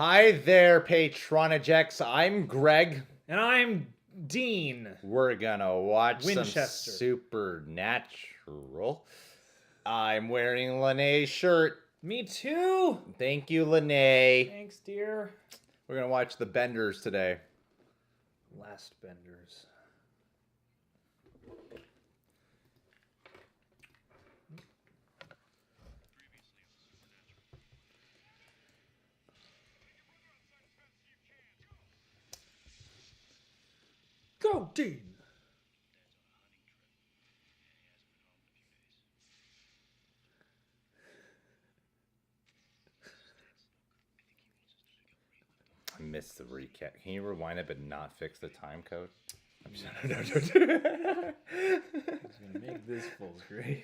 Hi there, Patronijeks. I'm Greg. And I'm Dean. We're gonna watch Winchester. some Supernatural. I'm wearing Lene's shirt. Me too. Thank you, Lene. Thanks, dear. We're gonna watch The Benders today. Last Benders. Go, Dean. I missed the recap. Can you rewind it but not fix the time code? I'm just, no. He's gonna make this full screen.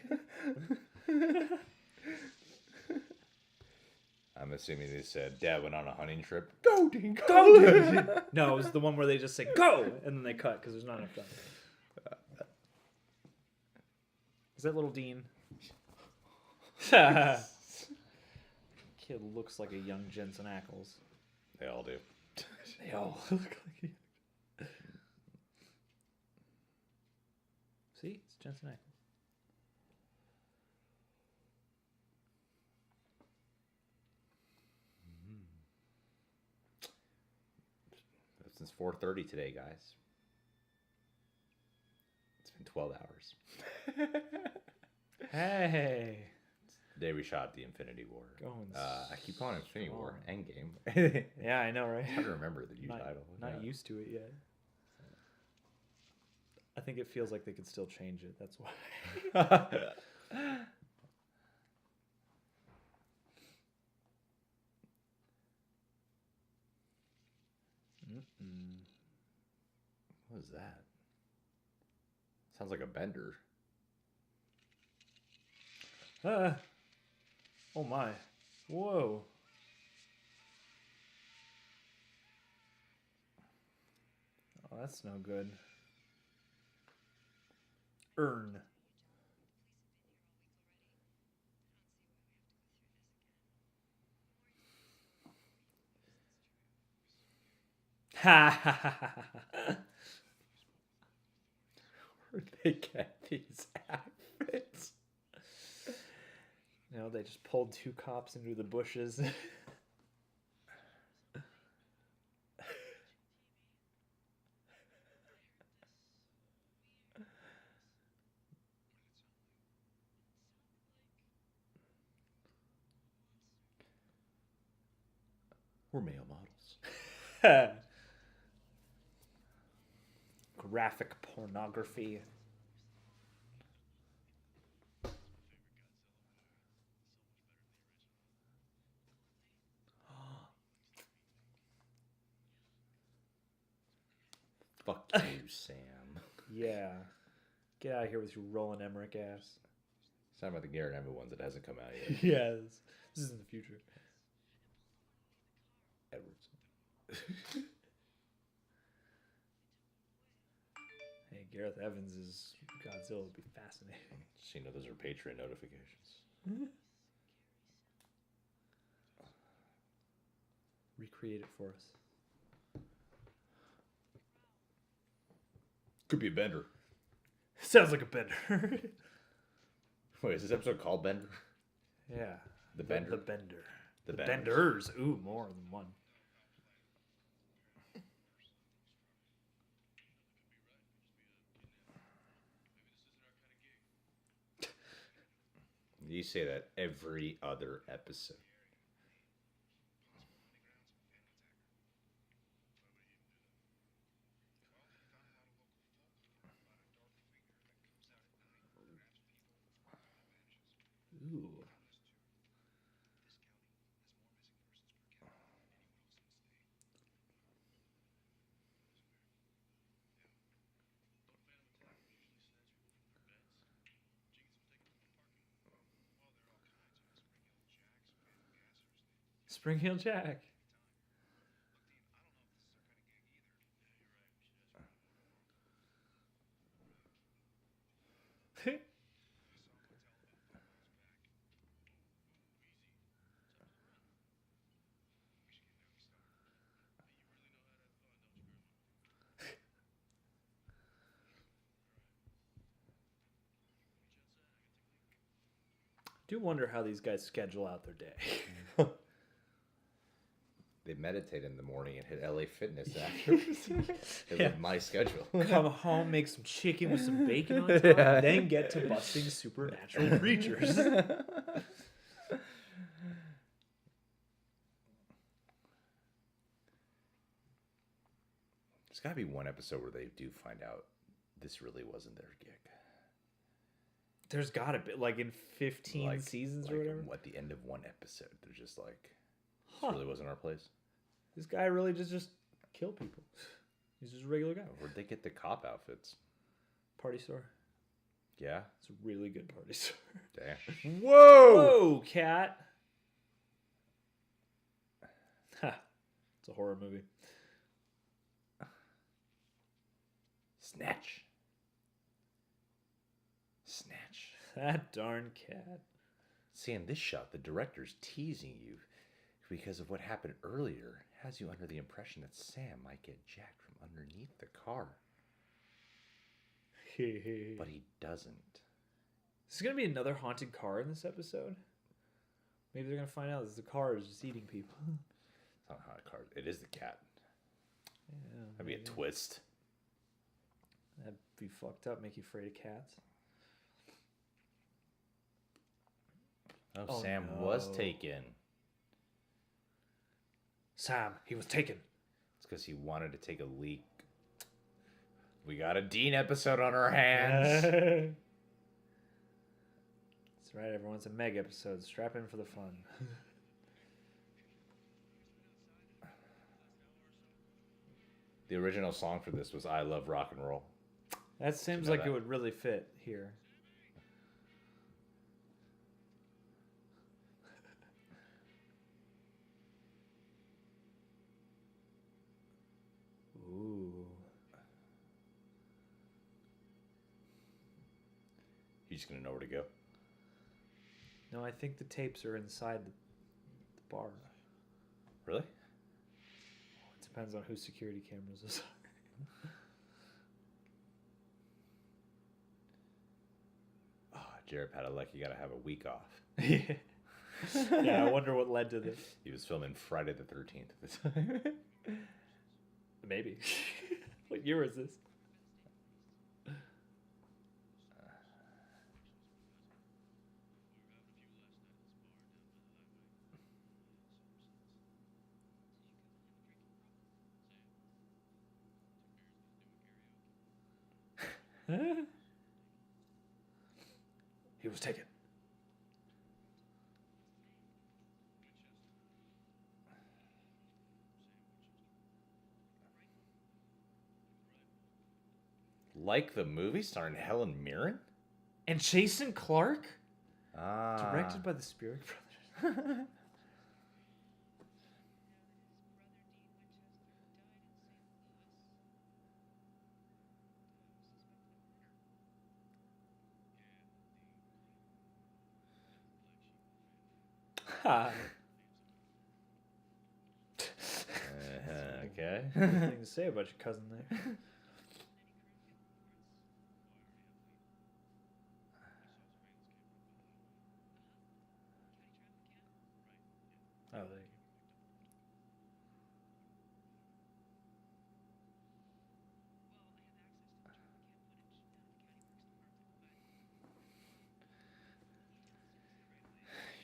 I'm assuming they said Dad went on a hunting trip. Go, Dean, go. Go, Dean. No, it was the one where they just say go and then they cut because there's not enough time. Is that little Dean? Kid looks like a young Jensen Ackles. They all do. They all look like. See, it's Jensen Ackles. Since 4:30 today, guys. It's been 12 hours. Hey. The day we shot the Infinity War. Going I keep calling it Infinity War. strong. Endgame. Yeah, I know, right? I don't remember the new title. Not Yeah. used to it yet. I think it feels like they could still change it. That's why. What is that? Sounds like a bender. Oh my. Whoa. Oh, that's no good. Earn. Ha ha ha ha. Where'd they get these outfits? You know, they just pulled two cops into the bushes. We're male models. Graphic pornography. Fuck you, Sam. Yeah. Get out of here with your Roland Emmerich ass. It's talking about the Garrett Evans ones that hasn't come out yet. Yes. This is in the future. Edwards. Hey, Gareth Evans is Godzilla would be fascinating. So, those are Patreon notifications. Recreate it for us. Could be a bender. Sounds like a bender. Wait, is this episode called Bender? Yeah. The Bender? The Bender. The The Benders. Benders. Ooh, more than one. You say that every other episode. Ooh. Spring Hill Jack. Do wonder how these guys schedule out their day. They meditate in the morning and hit LA Fitness after. They live my schedule. Come home, make some chicken with some bacon on top, then get to busting supernatural creatures. There's got to be one episode where they do find out this really wasn't their gig. There's gotta be, like in 15 seasons or whatever. At the end of one episode, they're just like, this Huh. really wasn't our place. This guy really just kill people. He's just a regular guy. Where'd they get the cop outfits? Party store. Yeah? It's a really good party store. Damn. Whoa, cat. Ha. It's a horror movie. Snatch. Snatch. That darn cat. See, in this shot, the director's teasing you because of what happened earlier. Has you under the impression that Sam might get jacked from underneath the car. But he doesn't. Is going to be another haunted car in this episode? Maybe they're going to find out that the car is just eating people. It's not a haunted car. It is the cat. Yeah, That'd be a twist. That'd be fucked up, make you afraid of cats. Oh, Sam was taken. Sam, he was taken. It's because he wanted to take a leak. We got a Dean episode on our hands. That's right, everyone's a Meg episode. Strap in for the fun. The original song for this was I Love Rock and Roll. That seems like it would really fit here. Ooh. He's just going to know where to go. No, I think the tapes are inside the bar. Really? It depends on whose security cameras this are. Oh, Jared Padalecki, you got to have a week off. Yeah, I wonder what led to this. He was filming Friday the 13th at the time. Maybe. What year was this? He was taken. Like the movie starring Helen Mirren? And Jason Clarke? Ah. Directed by the Spirit Brothers. Ha. Okay. Nothing to say about your cousin there. Oh, there you go.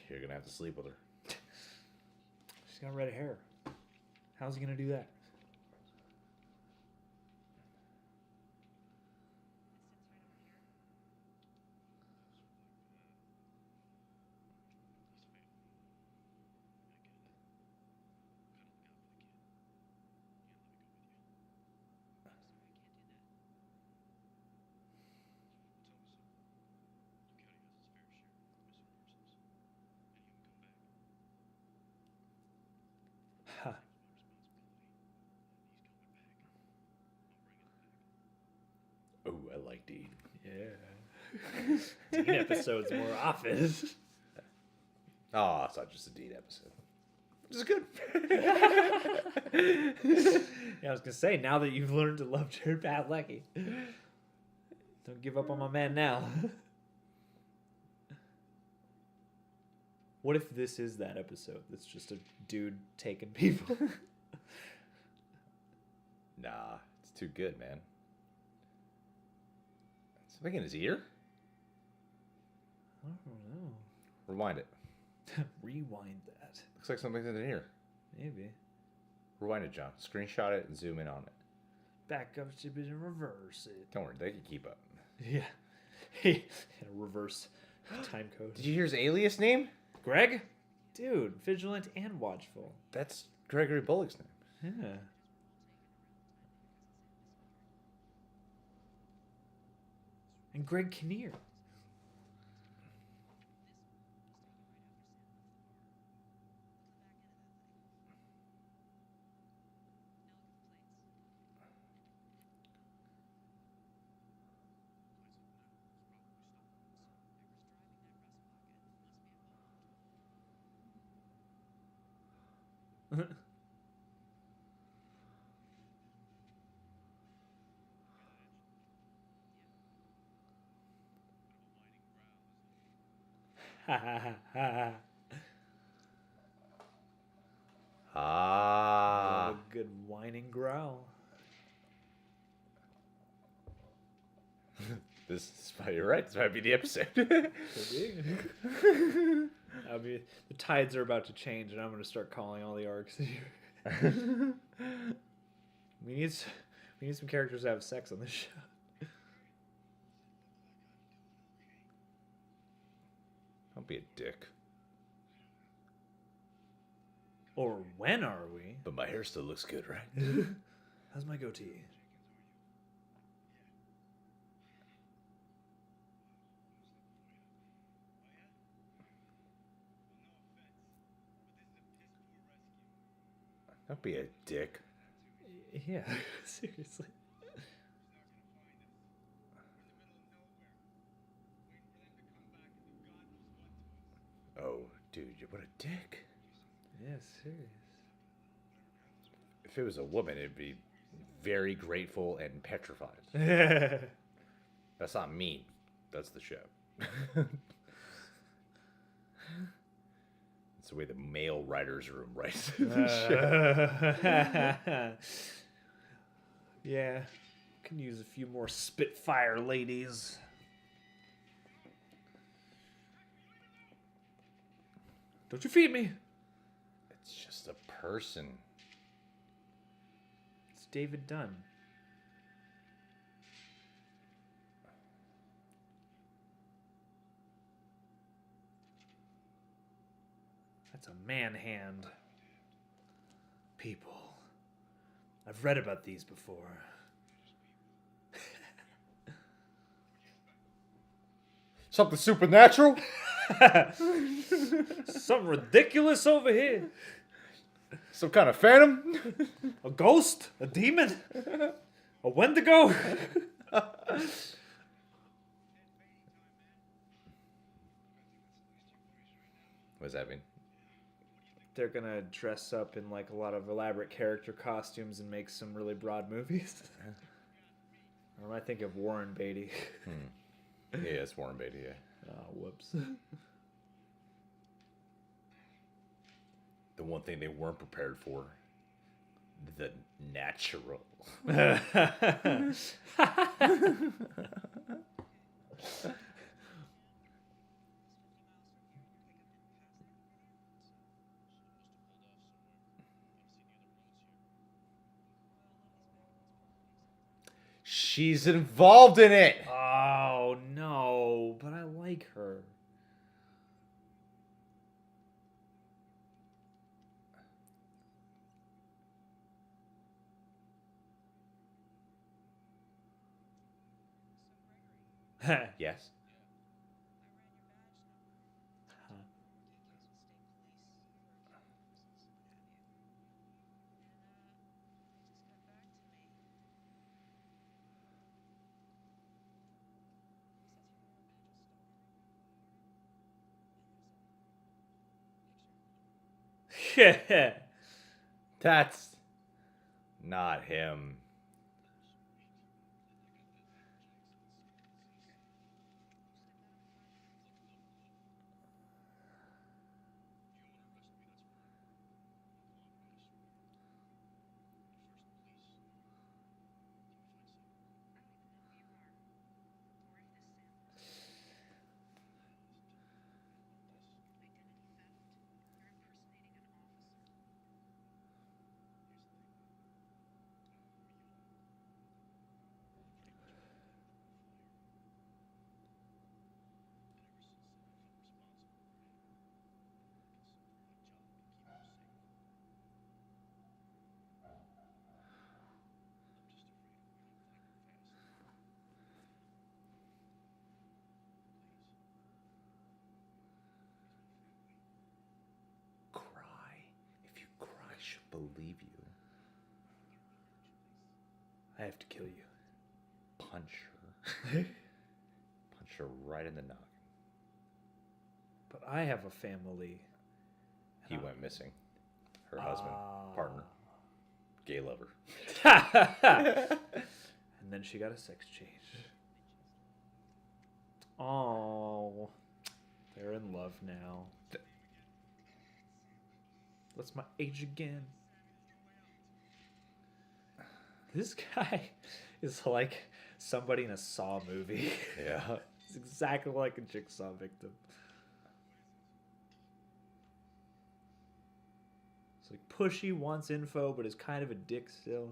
You're going to have to sleep with her. She's got red hair. How's he gonna do that? Ha. Oh, I like Dean. Yeah. Dean episodes more often. Oh, it's not just a Dean episode. Which is good. Yeah, I was gonna say, now that you've learned to love Jared Padalecki, don't give up on my man now. What if this is that episode? That's just a dude taking people. Nah, it's too good, man. Something in his ear? I don't know. Rewind it. Rewind that. Looks like something's in the ear. Maybe. Rewind it, John. Screenshot it and zoom in on it. Back up to and reverse it. Don't worry, they can keep up. Yeah. Hey, and a reverse time code. Did you hear his alias name? Greg? Dude, vigilant and watchful. That's Gregory Bullock's name. Yeah. And Greg Kinnear. Ha ha ha ha. Ah. A good whining growl. This is why you're right. This might be the episode. I mean, the tides are about to change, and I'm going to start calling all the arcs. we need some characters to have sex on this show. Don't be a dick. Or when are we? But my hair still looks good, right? How's my goatee? Don't be a dick. Yeah, seriously. Oh, dude, what a dick. Yeah, serious. If it was a woman, it'd be very grateful and petrified. That's not mean. That's the show. It's the way the male writer's room writes the show. Yeah. Can use a few more Spitfire ladies. Don't you feed me. It's just a person. It's David Dunn. That's a man hand. People. I've read about these before. Something supernatural? Something ridiculous over here. Some kind of phantom? A ghost? A demon? A Wendigo? What does that mean? They're gonna dress up in like a lot of elaborate character costumes and make some really broad movies. Or I think of Warren Beatty. Yeah, it's Warren Beatty, yeah. Oh, whoops. The one thing they weren't prepared for. The natural. She's involved in it. Oh no, but I like her. Yes. Yeah. That's not him. she'll believe you. I have to kill you. Punch her. Punch her right in the noggin. But I have a family. He went missing. Her husband, partner, gay lover. And then she got a sex change. Oh, they're in love now. What's my age again? This guy is like somebody in a Saw movie. Yeah. It's exactly like a Jigsaw victim. It's like pushy, wants info, but is kind of a dick still.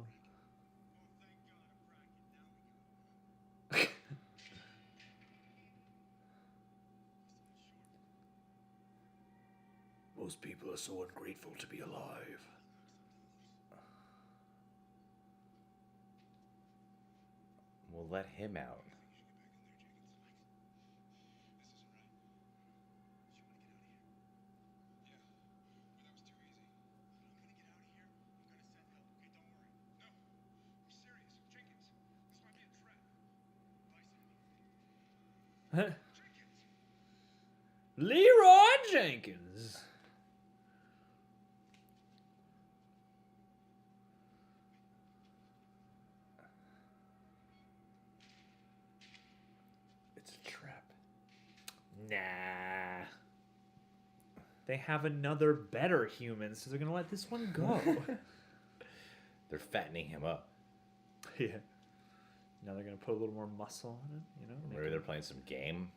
Most people are so ungrateful to be alive. We'll let him out. Leroy Jenkins. It's a trap. Nah. They have another better human, so they're gonna let this one go. They're fattening him up. Yeah. Now they're gonna put a little more muscle on it, you know? Maybe they're playing some game.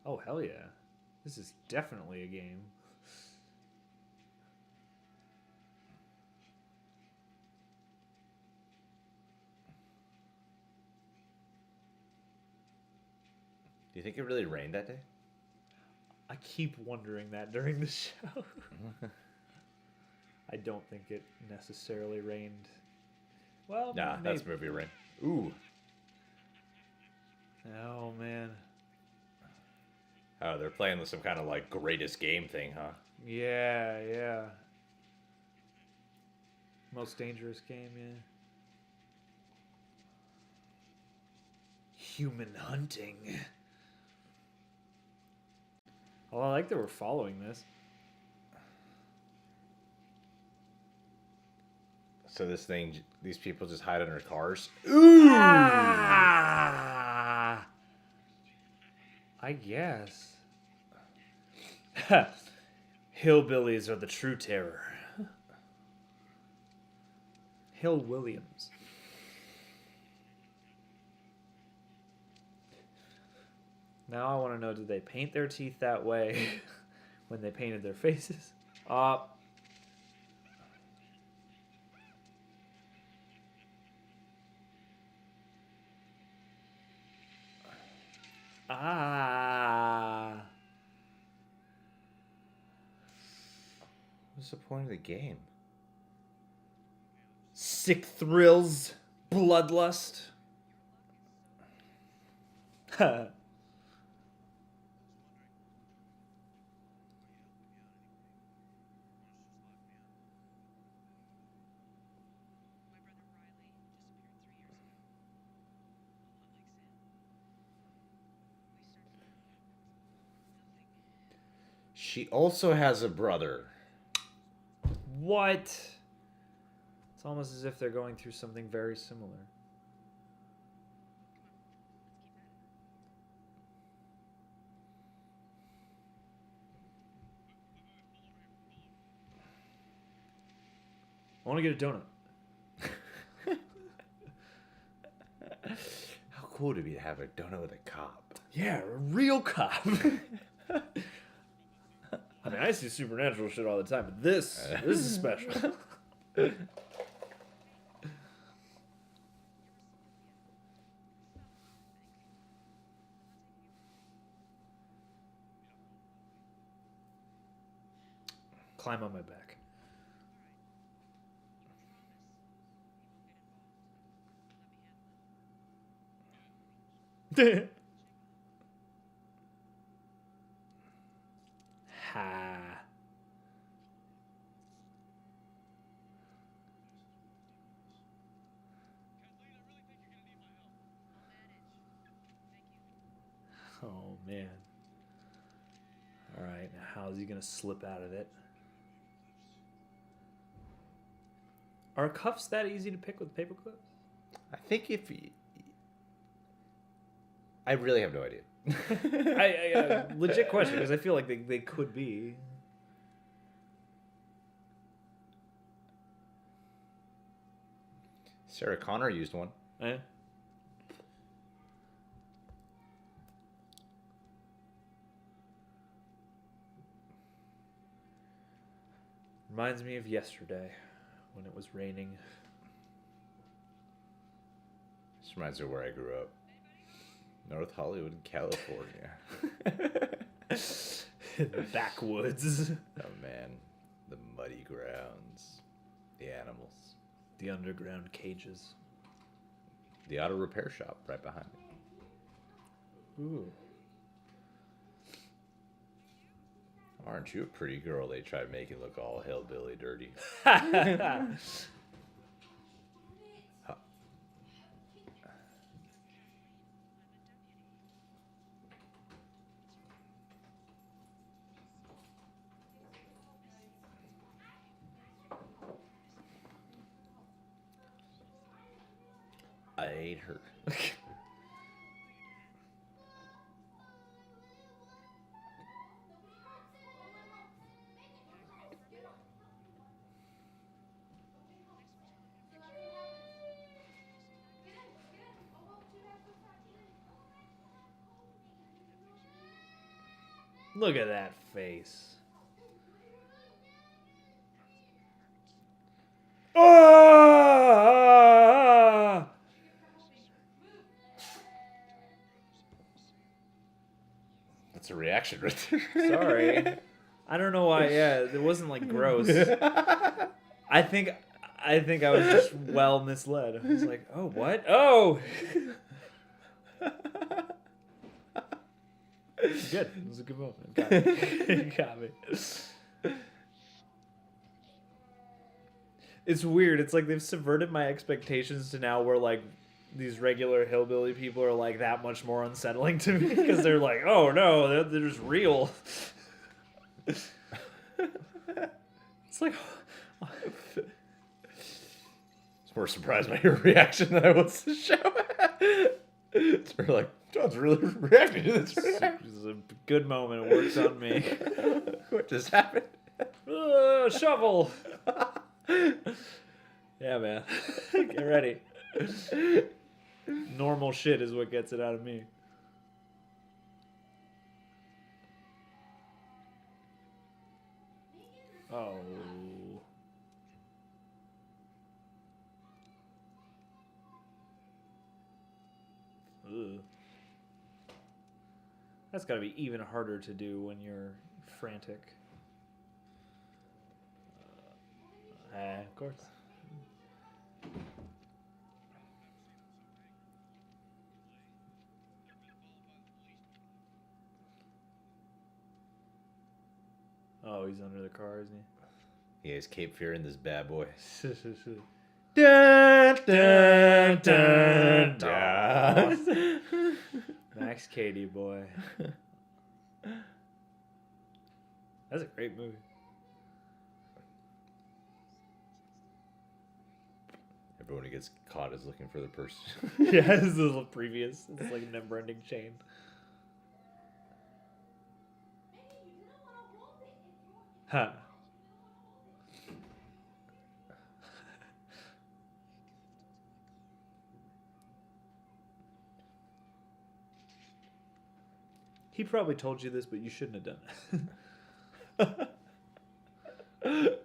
Oh, hell yeah. This is definitely a game. Do you think it really rained that day? I keep wondering that during the show. I don't think it necessarily rained. Well, Nah, maybe. that's movie rain. Ooh. Oh, man. Oh, they're playing with some kind of like greatest game thing, huh? Yeah, yeah. Most dangerous game, yeah. Human hunting. Oh, I like that we're following this. So this thing, these people just hide under cars. Ah! I guess. Hillbillies are the true terror. Hill Williams. Now I want to know, did they paint their teeth that way when they painted their faces? Ah. What's the point of the game? Sick thrills. Bloodlust. She also has a brother. What? It's almost as if they're going through something very similar. I want to get a donut. How cool to be to have a donut with a cop. Yeah, a real cop. I mean, I see supernatural shit all the time, but this is special. Climb on my back. Ha. Oh man. All right, now how is he gonna slip out of it? Are cuffs that easy to pick with paper clips? I think if you... I really have no idea. I legit question because I feel like they could be. Sarah Connor used one. Eh? Reminds me of yesterday when it was raining. This reminds me of where I grew up. North Hollywood, California. In the backwoods. Oh man, the muddy grounds, the animals, The underground cages. the auto repair shop right behind me. Ooh. Aren't you a pretty girl? They tried making look all hillbilly dirty. I ate her. Look at that face. Oh! That's a reaction right there. Sorry. I don't know why. Yeah, it wasn't like gross. I think I was just well misled. I was like, oh, what? Oh! Good. It was a good moment. Got me. Got me. It's weird. It's like they've subverted my expectations to now where like these regular hillbilly people are like that much more unsettling to me because they're like, oh no, they're just real. It's like was more surprised by your reaction than I was to the show. It's sort of like, John's really reacting to this right now. this is a good moment. It works on me. What just happened? Shovel. Yeah, man. Get ready. Normal shit is what gets it out of me. Oh. Ugh. That's got to be even harder to do when you're frantic. Of course. Oh, he's under the car, isn't He has Cape Fear in this bad boy. he? Dun, dun, dun, dun. Max Cady, boy. That's a great movie. Everyone who gets caught is looking for the person. Yeah, this is a little previous. It's like a never-ending chain. Huh. He probably told you this, but you shouldn't have done it. I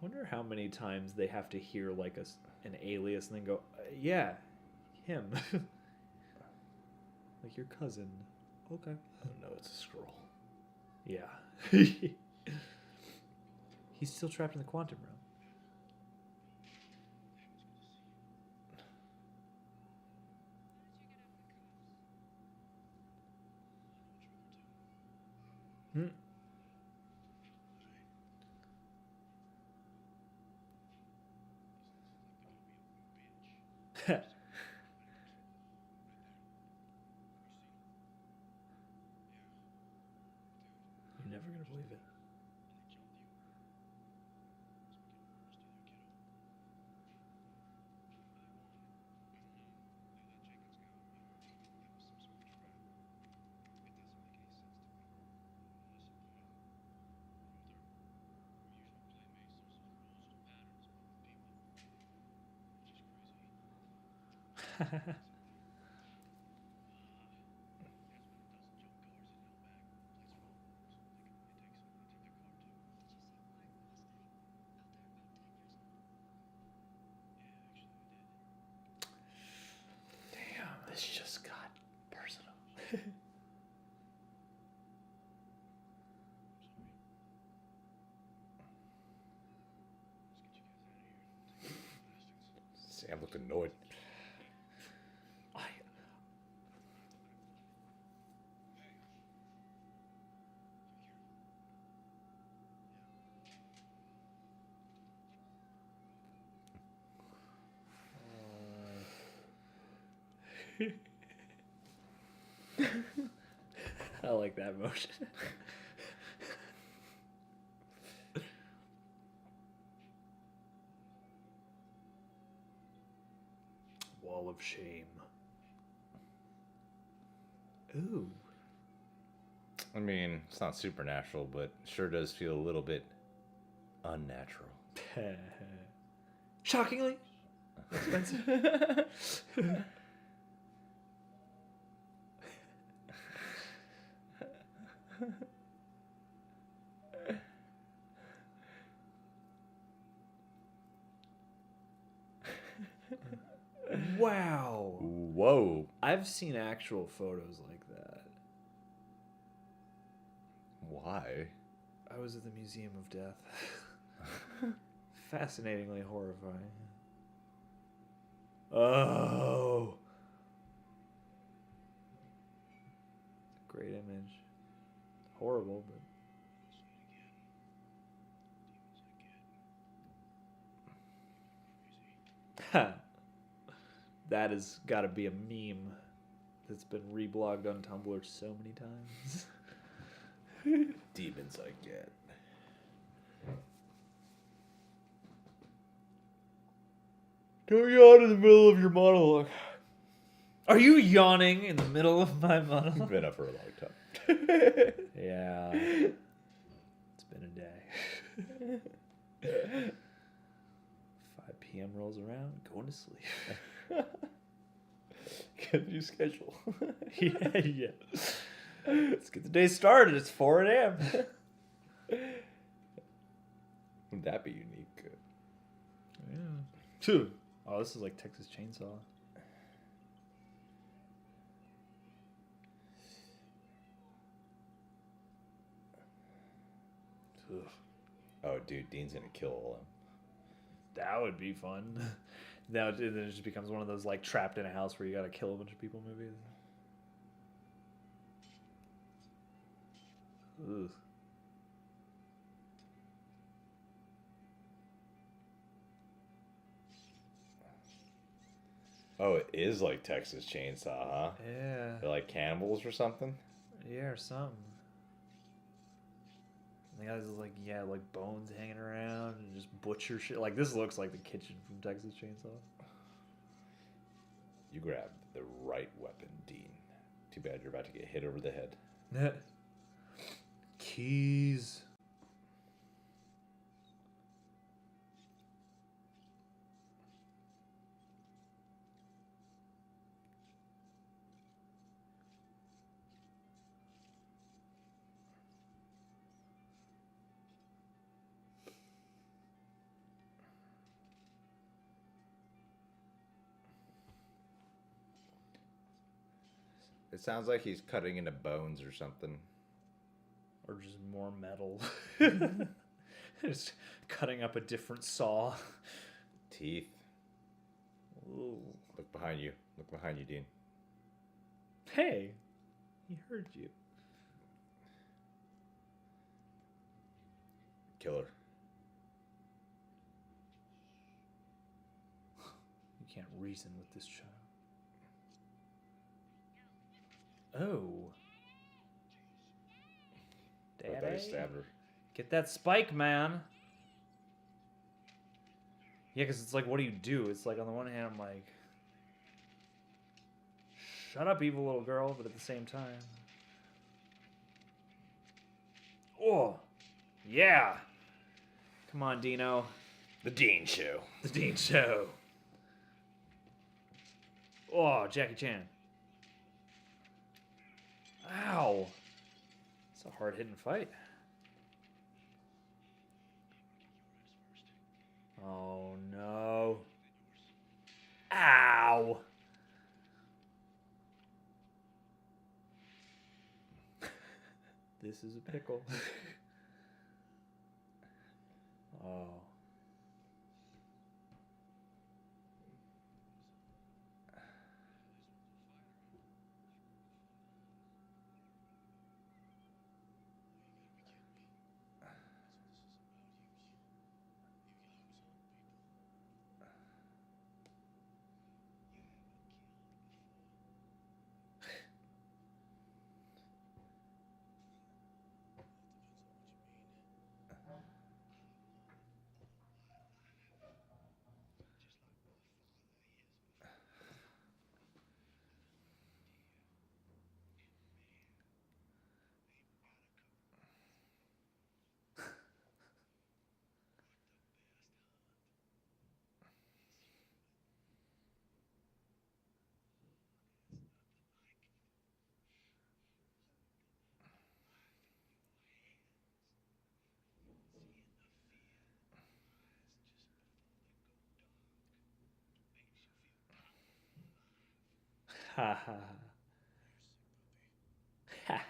wonder how many times they have to hear like an alias and then go, yeah, him. Like your cousin. Okay. Oh no, it's a scroll. Yeah. He's still trapped in the quantum realm. Hmm. You're never gonna believe it. Damn, this just got personal. Sam looked annoyed. I, I like that motion. Wall of shame. Ooh. I mean, it's not supernatural, but sure does feel a little bit unnatural. Shockingly expensive. Wow. Whoa. I've seen actual photos like that. Why? I was at the Museum of Death. Fascinatingly horrifying. Oh. Great image. Horrible, but. Ha. That has got to be a meme that's been reblogged on Tumblr so many times. Demons I get. Don't yawn in the middle of your monologue. Are you yawning in the middle of my monologue? I've been up for a long time. Yeah. It's been a day. 5 p.m. rolls around, going to sleep. Get a new schedule. Yeah. Let's get the day started. It's 4 a.m. Wouldn't that be unique? Yeah. Two. Oh, this is like Texas Chainsaw. Ugh. Oh, dude, Dean's gonna kill all of them. That would be fun. Now then it just becomes one of those like trapped in a house where you gotta kill a bunch of people movies. Ugh. Oh, it is like Texas Chainsaw, huh? Yeah. They're like cannibals or something? Yeah, or something. The guys is like, yeah, like bones hanging around and just butcher shit. Like this looks like the kitchen from Texas Chainsaw. You grabbed the right weapon, Dean. Too bad you're about to get hit over the head. Keys. It sounds like he's cutting into bones or something. Or just more metal. Just cutting up a different saw. Teeth. Ooh. Look behind you. Look behind you, Dean. Hey, he heard you. killer. You can't reason with this child. Oh. I thought he Daddy? stabbed her. Get that spike, man. Yeah, because it's like, what do you do? It's like, on the one hand, I'm like, shut up, evil little girl, but at the same time. Oh, yeah. Come on, Dino. The Dean Show. The Dean Show. Oh, Jackie Chan. Ow. It's a hard-hitting fight. Oh, no. Ow. This is a pickle. Oh. Ha ha ha.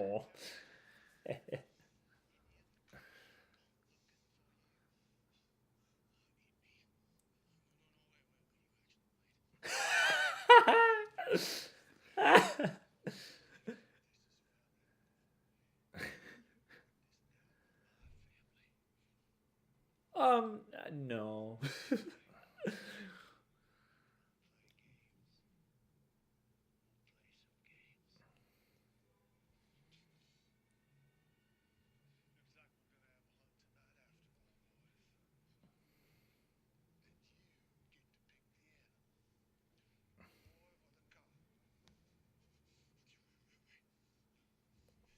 Oh. No.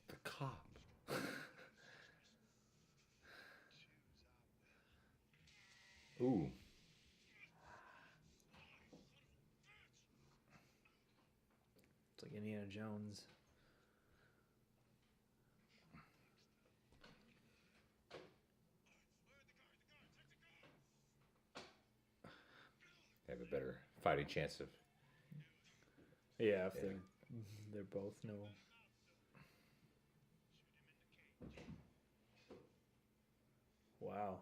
The cop. Ooh. It's like Indiana Jones. They have a better fighting chance of. Yeah, if Yeah. they're both no. Wow.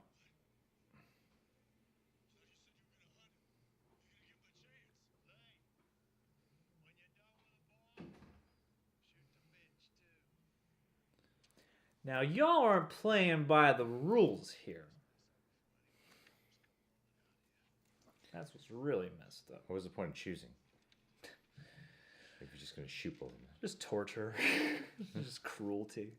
Now y'all aren't playing by the rules here. That's what's really messed up. What was the point of choosing? If you're just gonna shoot both of them. Just torture. Just cruelty.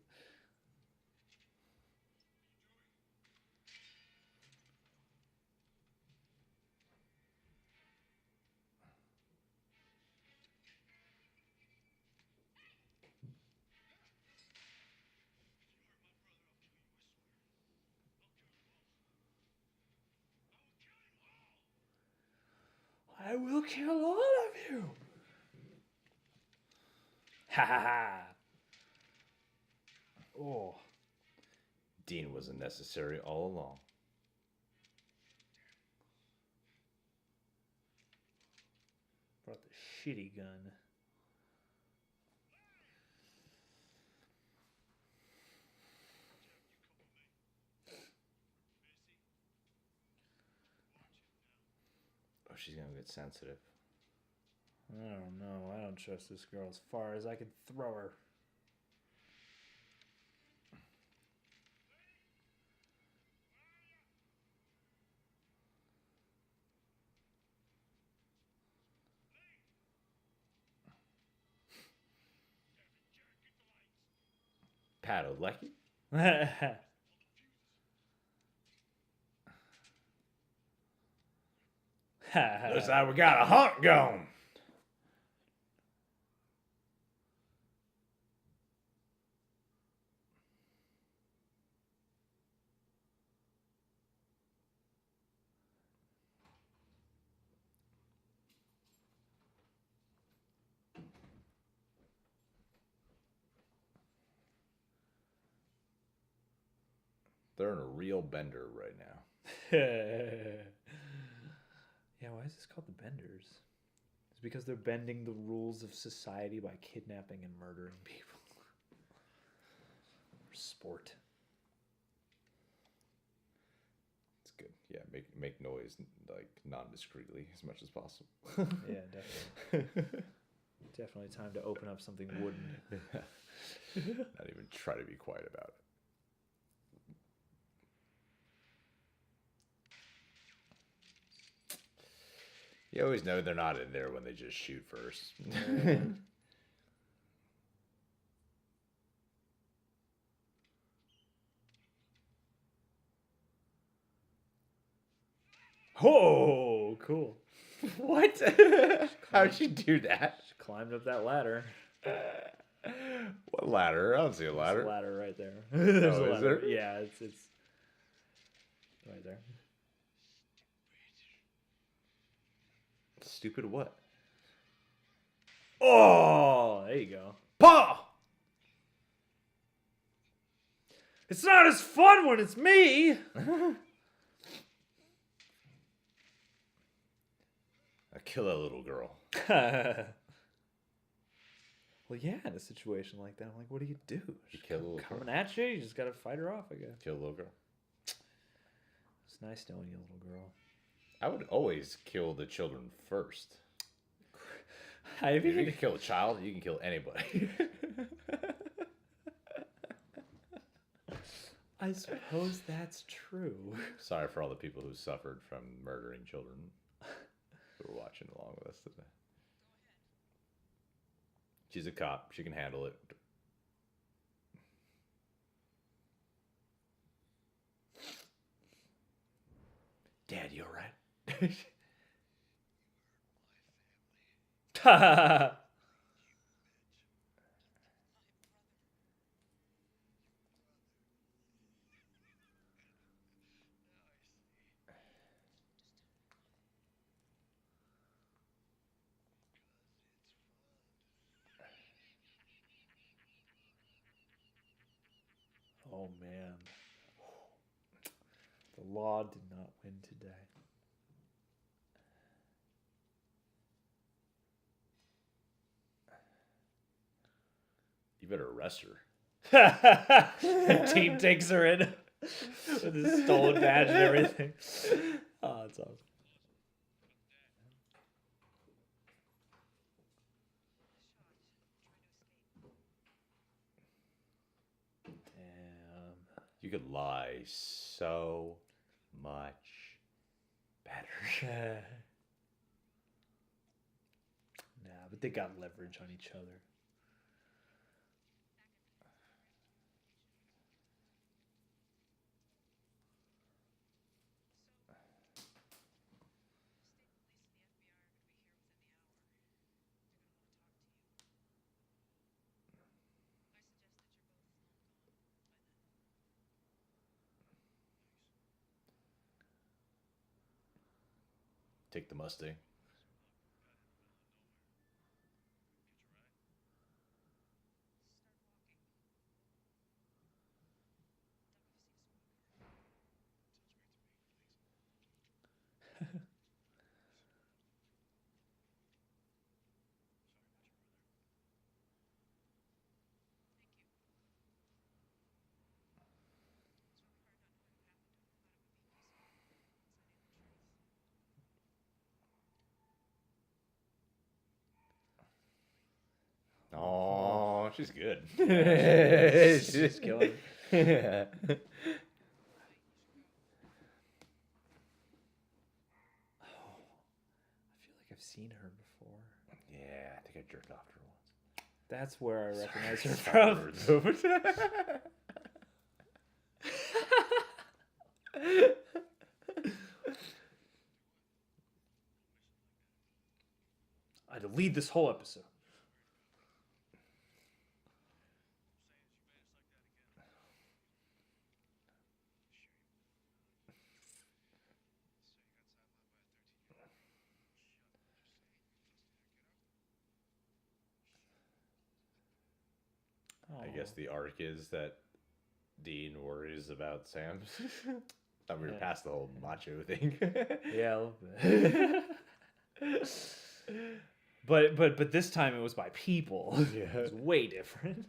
I will kill all of you. Ha ha ha. Oh. Dean wasn't necessary all along. Brought the shitty gun. Oh, she's gonna get sensitive. I don't know. I don't trust this girl as far as I can throw her. Pat O'Lecky? Looks like we got a hunt going. They're in a real bender right now. Yeah, why is this called the Benders? It's because they're bending the rules of society by kidnapping and murdering people. Sport. It's good. Yeah, make noise like non-discreetly as much as possible. Yeah, definitely. Definitely time to open up something wooden. Not even try to be quiet about it. You always know they're not in there when they just shoot first. Oh, cool. What? How'd she do that? She climbed up that ladder. What ladder? I don't see a ladder. There's a ladder right there. There's Oh, a is ladder. there? Yeah, it's right there. Stupid what? Oh, there you go. Paw! It's not as fun when it's me. I kill that little girl. Well, yeah, in a situation like that, I'm like, what do you do? You kill a little girl. Coming at you, you just gotta fight her off, I guess. Kill a little girl. It's nice knowing you, little girl. I would always kill the children first. If If you can kill a child, you can kill anybody. I suppose that's true. Sorry for all the people who suffered from murdering children who were watching along with us today. She's a cop. She can handle it. Dad, you alright? Oh man. The law did not win today. You better arrest her. The team takes her in with his stolen badge and everything. Oh, that's awesome. Damn. You could lie so much better. Nah, but They got leverage on each other. Take the Mustang. Oh, she's good. She's killing Yeah. I feel like I've seen her before. Yeah, I think I jerked off to her once. That's where I recognize her from. I had to lead this whole episode. I guess the arc is that Dean worries about Sam. Thought we were Yeah. past the whole macho thing. Yeah, a little bit. but this time it was by people. Yeah. It's way different.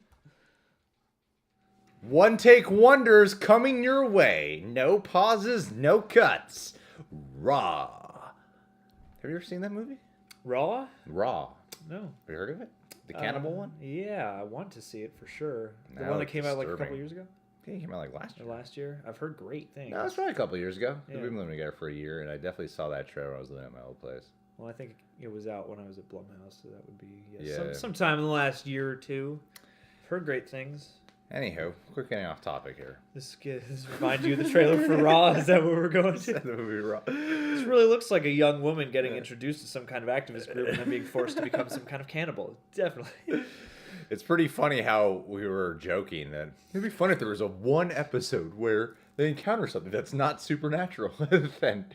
One take wonders coming your way. No pauses, no cuts. Raw. Have you ever seen that movie? Raw? Raw. No. Have you heard of it? The cannibal one? Yeah, I want to see it for sure. The No, one that it's came out like a couple disturbing. years ago I think it came out like last or year. last year. I've heard great things. No, it was probably a couple of years ago. Yeah. We've been living together for a year, and I definitely saw that trailer when I was living at my old place. Well, I think it was out when I was at Blumhouse, so that would be Yeah. sometime in the last year or two. I've heard great things. Anyhow, quick getting off topic here. This reminds you of the trailer for Raw. Is that what we're going to? The movie Raw. This really looks like a young woman getting Yeah. introduced to some kind of activist group and then being forced to become some kind of cannibal. Definitely. It's pretty funny how we were joking that it'd be fun if there was a one episode where they encounter something that's not supernatural. Then,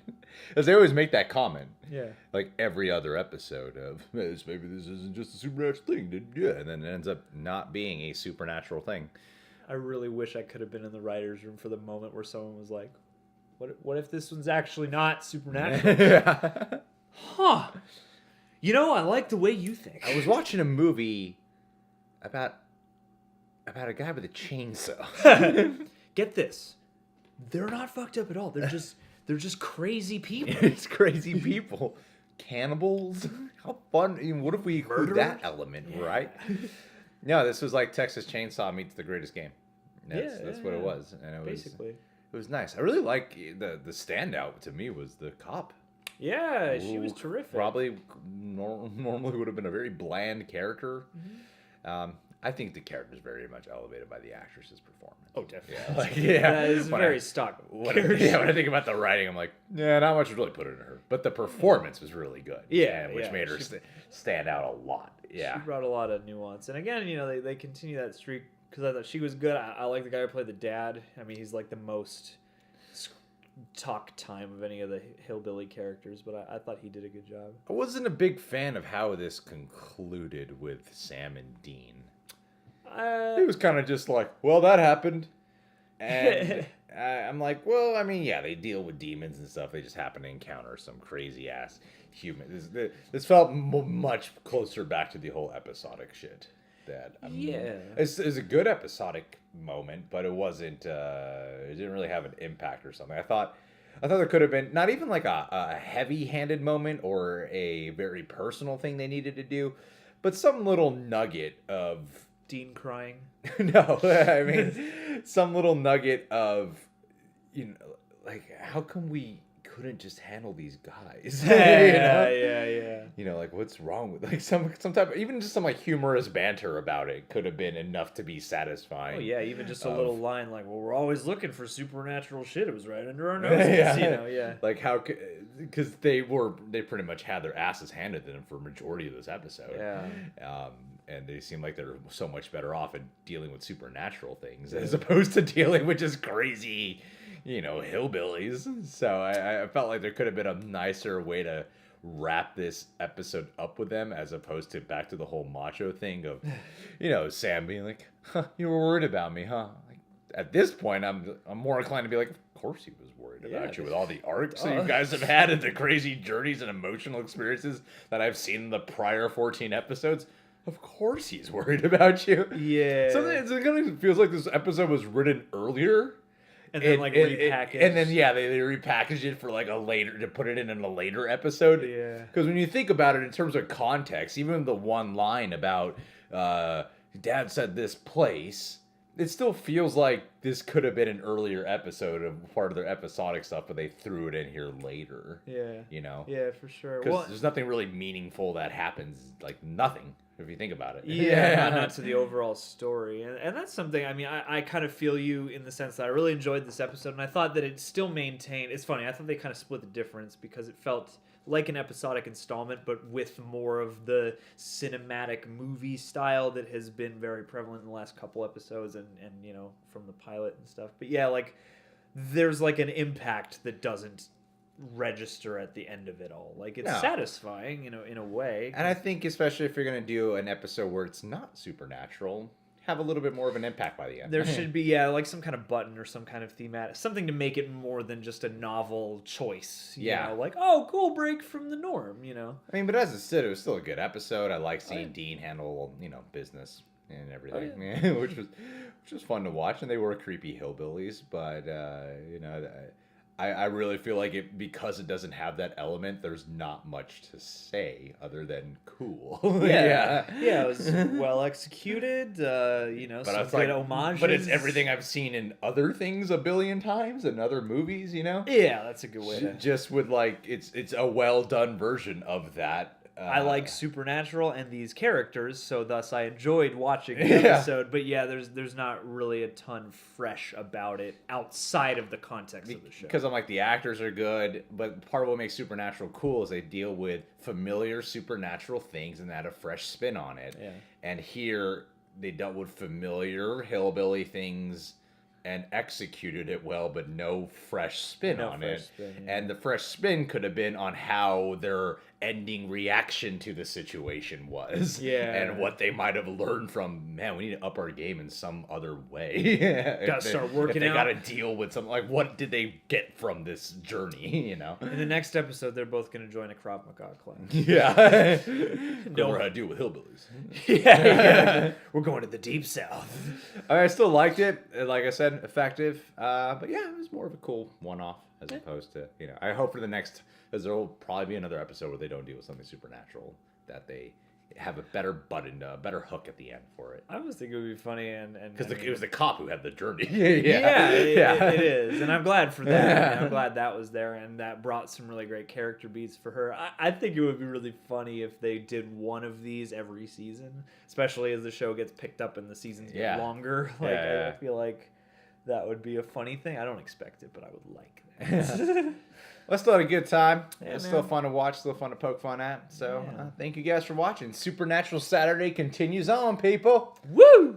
as they always make that comment, Yeah. like every other episode of maybe this isn't just a supernatural thing, yeah, and then it ends up not being a supernatural thing. I really wish I could have been in the writer's room for the moment where someone was like, what if this one's actually not supernatural? Yeah. Huh. You know, I like the way you think. I was watching a movie about a guy with a chainsaw. Get this. They're not fucked up at all. They're just crazy people. It's crazy people. Cannibals? How fun. I mean, what if we include that Murderers? element, Yeah. right? No, this was like Texas Chainsaw meets The Greatest Game. That's Yeah, what it yeah. was. And it was Basically. it was nice. I really like the standout to me was the cop. Yeah, she was Who terrific. Probably normally would have been a very bland character. Mm-hmm. I think the character is very much elevated by the actress's performance. Oh, definitely. Yeah, like, yeah. That is When very I- stock. When character. I think about the writing, I'm like, yeah, not much was really put into her. But the performance was really good. Yeah, and which yeah, made her she- stand out a lot. Yeah. She brought a lot of nuance. And again, you know, they continue that streak because I thought she was good. I like the guy who played the dad. I mean, he's like the most talk time of any of the hillbilly characters, but I thought he did a good job. I wasn't a big fan of how this concluded with Sam and Dean. It was kind of just like, well, that happened. And I'm like, well, I mean, yeah, they deal with demons and stuff. They just happen to encounter some crazy ass human. This felt much closer back to the whole episodic shit. That Yeah. it's a good episodic moment, but it wasn't. It didn't really have an impact or something. I thought there could have been not even like a heavy-handed moment or a very personal thing they needed to do, but some little nugget of Dean crying. no, I mean some little nugget of, you know, like how come we couldn't just handle these guys. Yeah. You know, like what's wrong with like some type of, even just some like humorous banter about it could have been enough to be satisfying. Oh yeah, even just a little line like, "Well, we're always looking for supernatural shit. It was right under our noses." You know, Like how, because they pretty much had their asses handed to them for a majority of this episode. Yeah. And they seem like they're so much better off in dealing with supernatural things as opposed to dealing with just crazy, you know, hillbillies. So I felt like there could have been a nicer way to wrap this episode up with them as opposed to back to the whole macho thing of, you know, Sam being like, huh, you were worried about me, huh? Like, at this point, I'm more inclined to be like, of course he was worried about you with all the arcs that you guys have had and the crazy journeys and emotional experiences that I've seen in the prior 14 episodes. Of course he's worried about you. Yeah. Something it kind of feels like this episode was written earlier. And then repackaged. And then they repackaged it for like a later, to put it in a later episode. Yeah. Because when you think about it in terms of context, even the one line about Dad said this place, it still feels like this could have been an earlier episode of part of their episodic stuff, but they threw it in here later. Yeah. You know? Yeah, for sure. Because there's nothing really meaningful that happens, like nothing, if you think about it. Yeah, not to the overall story. And that's something, I mean, I kind of feel you in the sense that I really enjoyed this episode, and I thought that it still maintained, it's funny, I thought they kind of split the difference because it felt like an episodic installment, but with more of the cinematic movie style that has been very prevalent in the last couple episodes and you know, from the pilot and stuff. But yeah, like, there's like an impact that doesn't register at the end of it all. Like, it's satisfying, you know, in a way. And I think especially if you're going to do an episode where it's not supernatural, have a little bit more of an impact by the end. There should be, like some kind of button or some kind of thematic, something to make it more than just a novel choice. You know? Like, oh, cool, break from the norm, you know? I mean, but as it stood, it was still a good episode. I like seeing Dean handle, you know, business and everything, which was fun to watch. And they were creepy hillbillies, but, you know, I really feel like because it doesn't have that element, there's not much to say other than cool. Yeah, it was well executed. You know, but some good homages. But it's everything I've seen in other things a billion times in other movies. You know. Yeah, that's a good way to. Just with like it's a well done version of that. I like supernatural and these characters, so thus I enjoyed watching the episode. But yeah, there's not really a ton fresh about it outside of the context of the show. Because I'm like, the actors are good, but part of what makes Supernatural cool is they deal with familiar supernatural things and add a fresh spin on it. Yeah. And here they dealt with familiar hillbilly things and executed it well, but no fresh spin on it. And the fresh spin could have been on how their ending reaction to the situation was. Yeah. And what they might have learned from, man, we need to up our game in some other way. Gotta start working out. They gotta deal with something, like, what did they get from this journey, you know? In the next episode, they're both gonna join a Krav Maga class. Yeah. No, we're gonna deal with hillbillies. Yeah. We're going to the deep south. I still liked it. Like I said, effective. But yeah, it was more of a cool one-off as opposed to, you know, I hope for the next, because there will probably be another episode where they don't deal with something supernatural, that they have a better button, a better hook at the end for it. I always think it would be funny, and because it was the cop who had the journey. It is, and I'm glad for that. I'm glad that was there, and that brought some really great character beats for her. I think it would be really funny if they did one of these every season, especially as the show gets picked up and the seasons get longer. Like, I feel like that would be a funny thing. I don't expect it, but I would like that. Well, still had a good time. It's still fun to watch, still fun to poke fun at. So thank you guys for watching. Supernatural Saturday continues on, people. Woo!